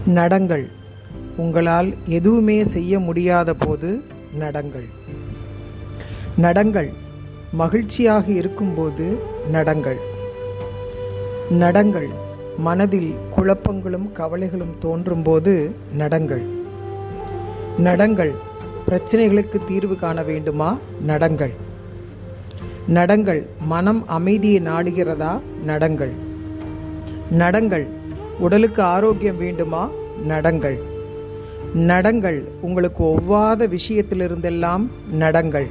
நடங்கள். உங்களால் எதுவுமே செய்ய முடியாத போது நடங்கள். நடங்கள். மகிழ்ச்சியாக இருக்கும்போது நடங்கள். நடங்கள். மனதில் குழப்பங்களும் கவலைகளும் தோன்றும்போது நடங்கள். நடங்கள். பிரச்சனைகளுக்கு தீர்வு காண வேண்டுமா? நடங்கள். நடங்கள். மனம் அமைதியை நாடுகிறதா? நடங்கள். நடங்கள். உடலுக்கு ஆரோக்கியம் வேண்டுமா? நடங்கள். நடங்கள். உங்களுக்கு ஒவ்வாத விஷயத்திலிருந்தெல்லாம் நடங்கள்.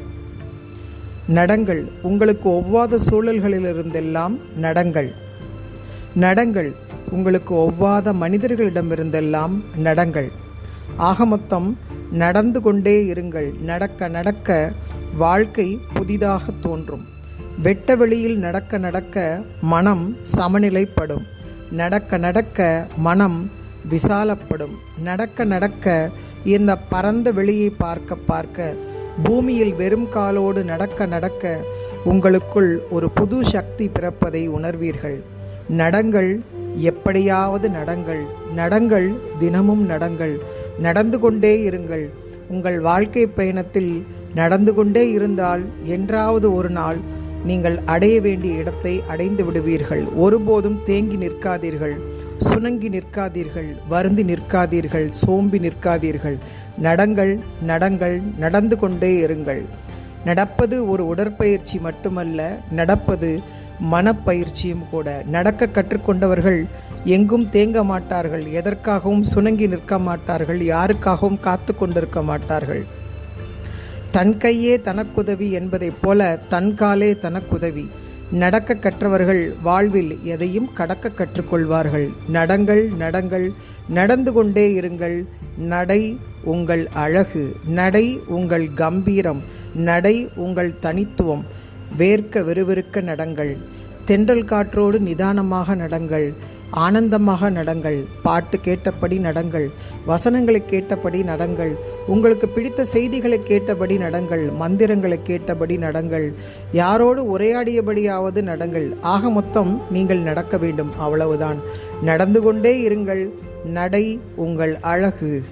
நடங்கள். உங்களுக்கு ஒவ்வாத சூழல்களிலிருந்தெல்லாம் நடங்கள். நடங்கள். உங்களுக்கு ஒவ்வாத மனிதர்களிடமிருந்தெல்லாம் நடங்கள். ஆக மொத்தம் நடந்து கொண்டே இருங்கள். நடக்க நடக்க வாழ்க்கை புதிதாக தோன்றும். வெட்ட வெளியில் நடக்க நடக்க மனம் சமநிலைப்படும். நடக்க நடக்க மனம் விசாலப்படும். நடக்க நடக்க இந்த பரந்த வெளியை பார்க்க பார்க்க பூமியில் வெறும் காலோடு நடக்க நடக்க உங்களுக்குள் ஒரு புது சக்தி பிறப்பதை உணர்வீர்கள். நடங்கள். எப்படியாவது நடங்கள். நடங்கள். தினமும் நடங்கள். நடந்து கொண்டே இருங்கள். உங்கள் வாழ்க்கை பயணத்தில் நடந்து கொண்டே இருந்தால் என்றாவது ஒரு நாள் நீங்கள் அடைய வேண்டிய இடத்தை அடைந்து விடுவீர்கள். ஒருபோதும் தேங்கி நிற்காதீர்கள், சுணங்கி நிற்காதீர்கள், வருந்தி நிற்காதீர்கள், சோம்பி நிற்காதீர்கள். நடங்கள். நடங்கள். நடந்து கொண்டே இருங்கள். நடப்பது ஒரு உடற்பயிற்சி மட்டுமல்ல, நடப்பது மனப்பயிற்சியும் கூட. நடக்க கற்றுக்கொண்டவர்கள் எங்கும் தேங்க மாட்டார்கள், எதற்காகவும் சுணங்கி நிற்க மாட்டார்கள், யாருக்காகவும் காத்து கொண்டிருக்க மாட்டார்கள். தன் கையே தனக்குதவி என்பதைப் போல தன் காலே தனக்குதவி. நடக்க கற்றவர்கள் வாழ்வில் எதையும் கடக்க கற்றுக்கொள்வார்கள். நடங்கள். நடங்கள். நடந்து கொண்டே இருங்கள். நடை உங்கள் அழகு. நடை உங்கள் கம்பீரம். நடை உங்கள் தனித்துவம். வேர்க்க விறுவிறுக்க நடங்கள். தென்றல் காற்றோடு நிதானமாக நடங்கள். ஆனந்தமாக நடங்கள். பாட்டு கேட்டபடி நடங்கள். வசனங்களை கேட்டபடி நடங்கள். உங்களுக்கு பிடித்த செய்திகளை கேட்டபடி நடங்கள். மந்திரங்களை கேட்டபடி நடங்கள். யாரோடு உரையாடியபடியாவது நடங்கள். ஆக மொத்தம் நீங்கள் நடக்க வேண்டும், அவ்வளவுதான். நடந்து கொண்டே இருங்கள். நடை உங்கள் அழகு.